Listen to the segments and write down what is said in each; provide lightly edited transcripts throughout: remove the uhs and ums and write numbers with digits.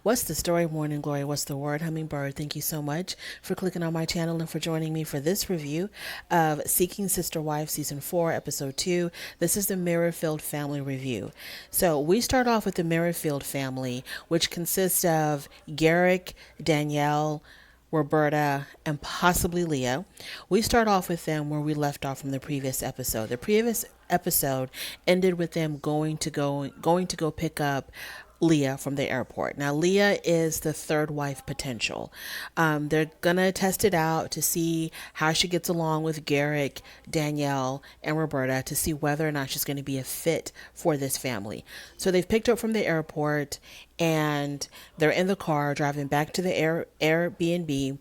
What's the story, Morning Glory? What's the word, Hummingbird? Thank you so much for clicking on my channel and for joining me for this review of Seeking Sister Wife Season 4, Episode 2. This is the Merrifield family review. So we start off with the Merrifield family, which consists of Garrick, Danielle, Roberta, and possibly Leah. We start off with them where we left off from the previous episode. The previous episode ended with them going to go pick up Leah from the airport. Now, Leah is the third wife potential. They're gonna test it out to see how she gets along with Garrick, Danielle, and Roberta to see whether or not she's going to be a fit for this family. So they've picked her up from the airport and they're in the car driving back to the Airbnb.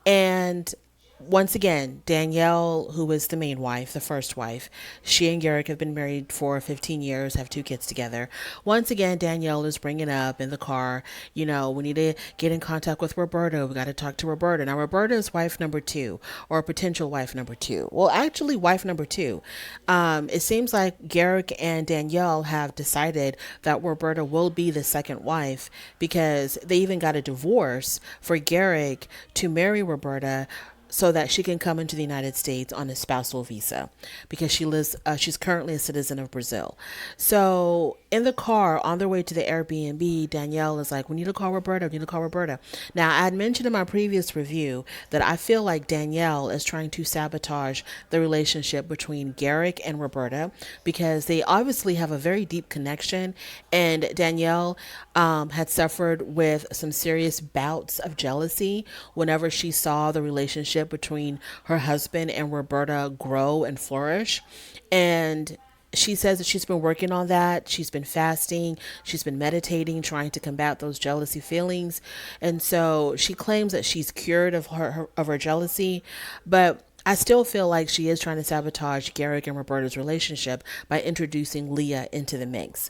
And once again, Danielle, who is the main wife, the first wife, she and Garrick have been married for 15 years, have two kids together. Once again, Danielle is bringing up in the car, we need to get in contact with Roberta. We got to talk to Roberta. Now, Roberta is wife number two, or potential wife number two. Well, actually, wife number two. It seems like Garrick and Danielle have decided that Roberta will be the second wife because they even got a divorce for Garrick to marry Roberta so that she can come into the United States on a spousal visa because she's currently a citizen of Brazil. So in the car on their way to the Airbnb, Danielle is like, we need to call Roberta. We need to call Roberta. Now, I had mentioned in my previous review that I feel like Danielle is trying to sabotage the relationship between Garrick and Roberta because they obviously have a very deep connection. And Danielle had suffered with some serious bouts of jealousy whenever she saw the relationship between her husband and Roberta grow and flourish. And she says that she's been working on that. She's been fasting. She's been meditating, trying to combat those jealousy feelings. And so she claims that she's cured of her jealousy. But I still feel like she is trying to sabotage Garrick and Roberta's relationship by introducing Leah into the mix.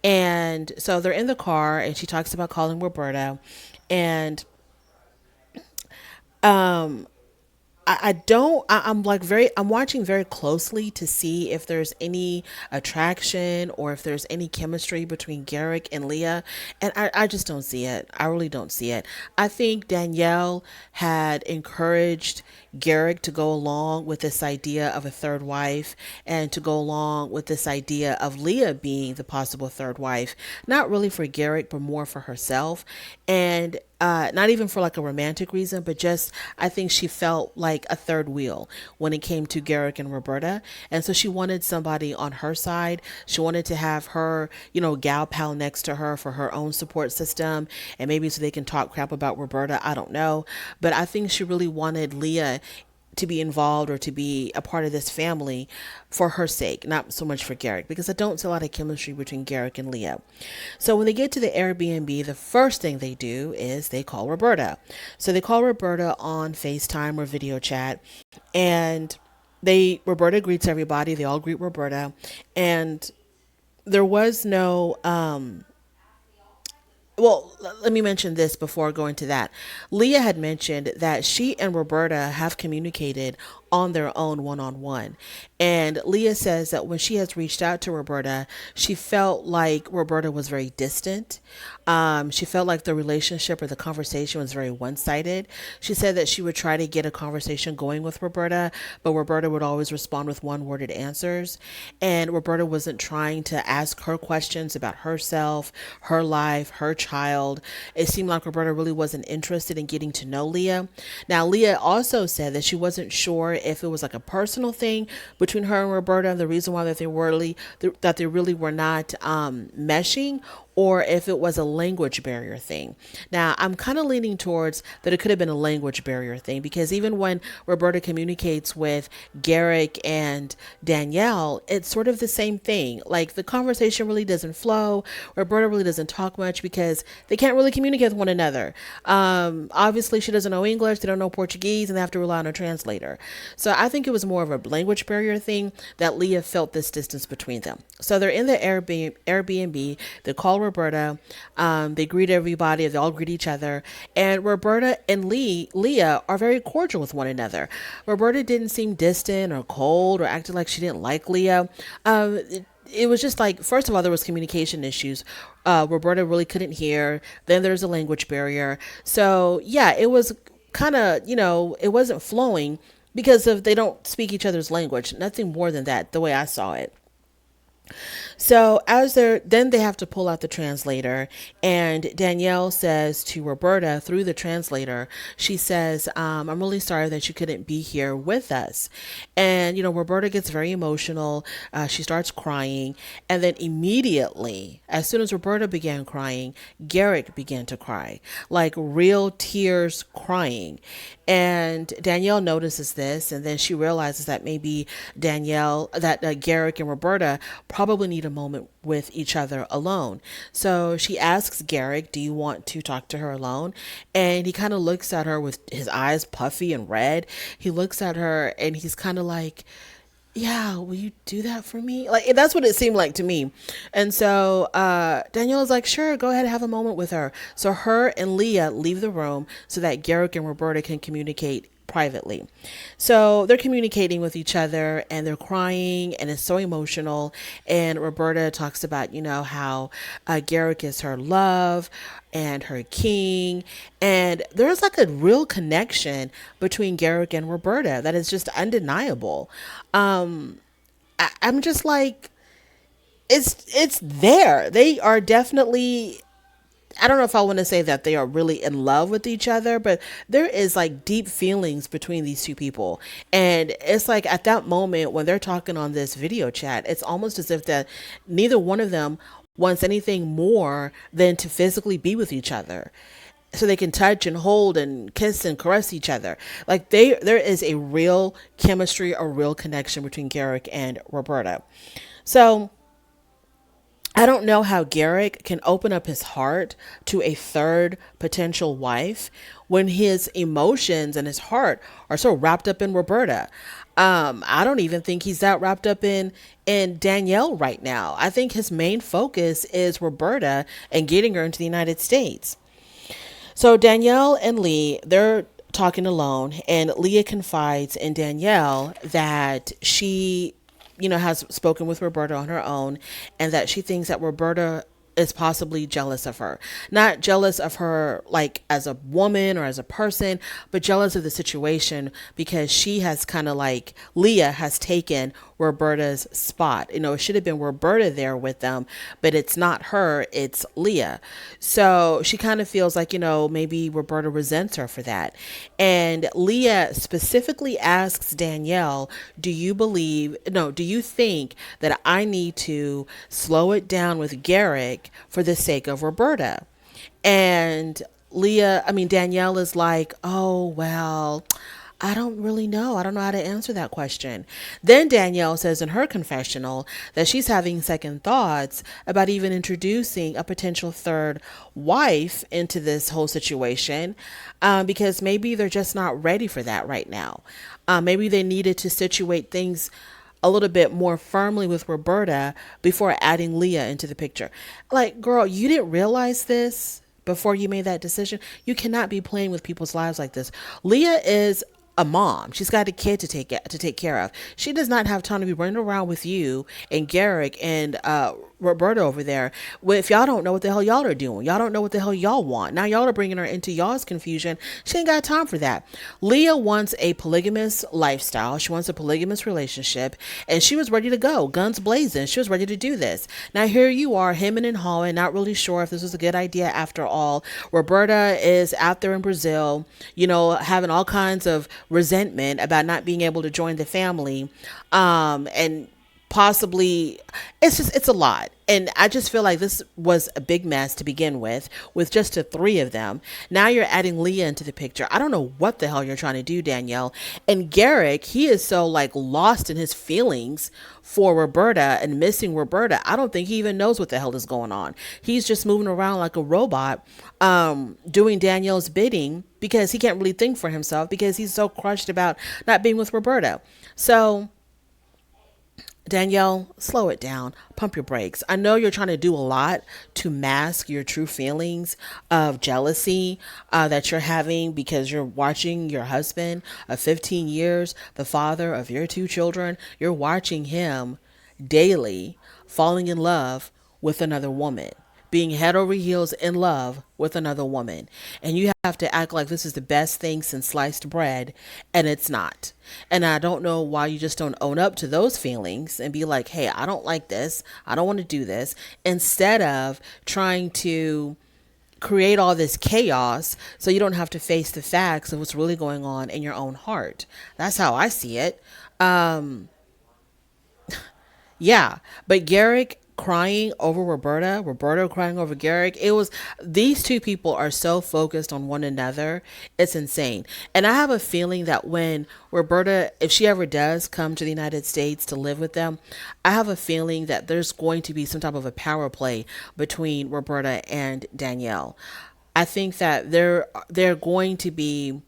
And so they're in the car and she talks about calling Roberta. And I don't I'm like I'm watching very closely to see if there's any attraction or if there's any chemistry between Garrick and Leah, and I just don't see it. I really don't see it. I think Danielle had encouraged Garrick to go along with this idea of a third wife and to go along with this idea of Leah being the possible third wife, not really for Garrick but more for herself. And not even for like a romantic reason, but just I think she felt like a third wheel when it came to Garrick and Roberta. And so she wanted somebody on her side. She wanted to have her, gal pal next to her for her own support system. And maybe so they can talk crap about Roberta. I don't know. But I think she really wanted Leah to be involved or to be a part of this family for her sake, not so much for Garrick, because I don't see a lot of chemistry between Garrick and Leah. So when they get to the Airbnb, the first thing they do is they call Roberta. So they call Roberta on FaceTime or video chat, and Roberta greets everybody. They all greet Roberta, and there was no well, let me mention this before going to that. Leah had mentioned that she and Roberta have communicated on their own one-on-one. And Leah says that when she has reached out to Roberta, she felt like Roberta was very distant. She felt like the relationship or the conversation was very one-sided. She said that she would try to get a conversation going with Roberta, but Roberta would always respond with one-worded answers. And Roberta wasn't trying to ask her questions about herself, her life, her child. It seemed like Roberta really wasn't interested in getting to know Leah. Now, Leah also said that she wasn't sure if it was like a personal thing between her and Roberta, and the reason why that they really were not meshing, or if it was a language barrier thing. Now, I'm kind of leaning towards that it could have been a language barrier thing, because even when Roberta communicates with Garrick and Danielle, it's sort of the same thing. Like, the conversation really doesn't flow. Roberta really doesn't talk much because they can't really communicate with one another. Obviously, she doesn't know English, they don't know Portuguese, and they have to rely on a translator. So I think it was more of a language barrier thing that Leah felt this distance between them. So they're in the Airbnb. They call Roberta. They greet everybody. They all greet each other. And Roberta and Leah are very cordial with one another. Roberta didn't seem distant or cold or acting like she didn't like Leah. it was just like, first of all, there was communication issues. Roberta really couldn't hear. Then there's a language barrier. So yeah, it was kind of, it wasn't flowing because of they don't speak each other's language. Nothing more than that, the way I saw it. So as they're then they have to pull out the translator, and Danielle says to Roberta through the translator, she says, "I'm really sorry that you couldn't be here with us." And Roberta gets very emotional. She starts crying, and then immediately, as soon as Roberta began crying, Garrick began to cry, like real tears, crying. And Danielle notices this, and then she realizes that maybe Garrick and Roberta probably need a moment with each other alone. So she asks Garrick, "Do you want to talk to her alone?" And he kind of looks at her with his eyes puffy and red. He looks at her and he's kind of like, "Yeah, will you do that for me?" Like, that's what it seemed like to me. And so Danielle is like, "Sure, go ahead and have a moment with her." So her and Leah leave the room so that Garrick and Roberta can communicate privately. So they're communicating with each other and they're crying and it's so emotional. And Roberta talks about, how Garrick is her love and her king. And there's like a real connection between Garrick and Roberta that is just undeniable. I'm just like, it's there. They are definitely, I don't know if I want to say that they are really in love with each other, but there is like deep feelings between these two people. And it's like at that moment when they're talking on this video chat, it's almost as if that neither one of them wants anything more than to physically be with each other so they can touch and hold and kiss and caress each other. Like there is a real chemistry, a real connection between Garrick and Roberta. So I don't know how Garrick can open up his heart to a third potential wife when his emotions and his heart are so wrapped up in Roberta. I don't even think he's that wrapped up in Danielle right now. I think his main focus is Roberta and getting her into the United States. So Danielle and Lee, they're talking alone, and Leah confides in Danielle that she, has spoken with Roberta on her own, and that she thinks that Roberta is possibly jealous of her. Not jealous of her like as a woman or as a person, but jealous of the situation because she has kind of like, Leah has taken Roberta's spot. It should have been Roberta there with them, but it's not her, it's Leah. So she kind of feels like, maybe Roberta resents her for that. And Leah specifically asks Danielle, do you think that I need to slow it down with Garrick for the sake of Roberta? And Danielle is like, "Oh, well, I don't really know. I don't know how to answer that question." Then Danielle says in her confessional that she's having second thoughts about even introducing a potential third wife into this whole situation, because maybe they're just not ready for that right now. Maybe they needed to situate things a little bit more firmly with Roberta before adding Leah into the picture. Like, girl, you didn't realize this before you made that decision. You cannot be playing with people's lives like this. Leah is a mom. She's got a kid to take care of. She does not have time to be running around with you and Garrick and Roberta over there. Well, if y'all don't know what the hell y'all are doing, y'all don't know what the hell y'all want. Now y'all are bringing her into y'all's confusion. She ain't got time for that. Leah wants a polygamous lifestyle. She wants a polygamous relationship, and she was ready to go, guns blazing. She was ready to do this. Now here you are, hemming and hawing, not really sure if this was a good idea after all. Roberta is out there in Brazil, having all kinds of resentment about not being able to join the family, and possibly it's a lot. And I just feel like this was a big mess to begin with just the three of them. Now you're adding Leah into the picture. I don't know what the hell you're trying to do, Danielle. And Garrick, he is so like lost in his feelings for Roberta and missing Roberta. I don't think he even knows what the hell is going on. He's just moving around like a robot, doing Danielle's bidding because he can't really think for himself because he's so crushed about not being with Roberta. So Danielle, slow it down. Pump your brakes. I know you're trying to do a lot to mask your true feelings of jealousy that you're having because you're watching your husband of 15 years, the father of your two children, you're watching him daily falling in love with another woman, being head over heels in love with another woman. And you have to act like this is the best thing since sliced bread, and it's not. And I don't know why you just don't own up to those feelings and be like, hey, I don't like this. I don't want to do this. Instead of trying to create all this chaos so you don't have to face the facts of what's really going on in your own heart. That's how I see it. Yeah, but Garrick crying over Roberta, Roberta crying over Garrick, it was, these two people are so focused on one another. It's insane. And I have a feeling that when Roberta, if she ever does come to the United States to live with them, I have a feeling that there's going to be some type of a power play between Roberta and Danielle. I think that they're going to be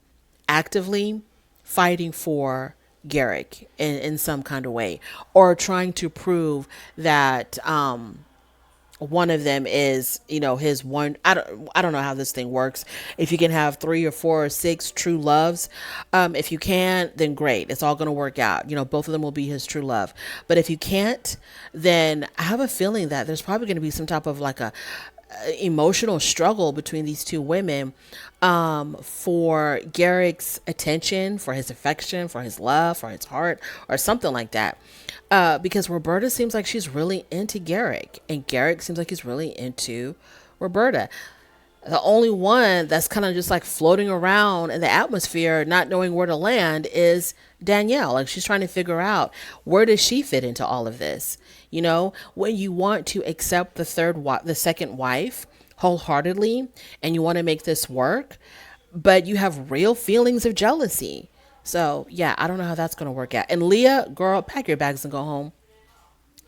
actively fighting for Garrick in some kind of way, or trying to prove that one of them is, his one. I don't know how this thing works. If you can have 3 or 4 or 6 true loves, if you can, then great. It's all going to work out. Both of them will be his true love. But if you can't, then I have a feeling that there's probably going to be some type of like a emotional struggle between these two women, for Garrick's attention, for his affection, for his love, for his heart, or something like that. Because Roberta seems like she's really into Garrick, and Garrick seems like he's really into Roberta. The only one that's kind of just like floating around in the atmosphere, not knowing where to land, is Danielle. Like, she's trying to figure out, where does she fit into all of this? When you want to accept the second wife wholeheartedly, and you want to make this work, but you have real feelings of jealousy. So yeah, I don't know how that's going to work out. And Leah, girl, pack your bags and go home.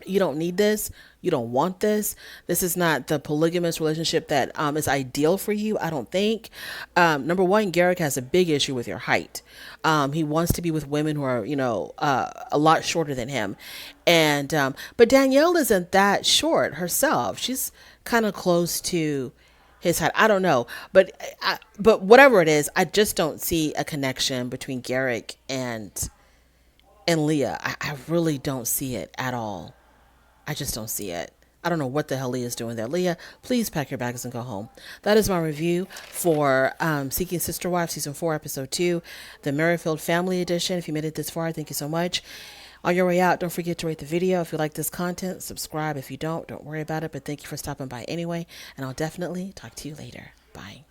You don't need this. You don't want this. This is not the polygamous relationship that is ideal for you, I don't think. Number one, Garrick has a big issue with your height. He wants to be with women who are, a lot shorter than him. And but Danielle isn't that short herself. She's kind of close to his height. I don't know, but whatever it is, I just don't see a connection between Garrick and Leah. I really don't see it at all. I just don't see it. I don't know what the hell Leah's doing there. Leah, please pack your bags and go home. That is my review for Seeking Sister Wife, Season 4, Episode 2, the Merrifield Family Edition. If you made it this far, thank you so much. On your way out, don't forget to rate the video. If you like this content, subscribe. If you don't worry about it. But thank you for stopping by anyway. And I'll definitely talk to you later. Bye.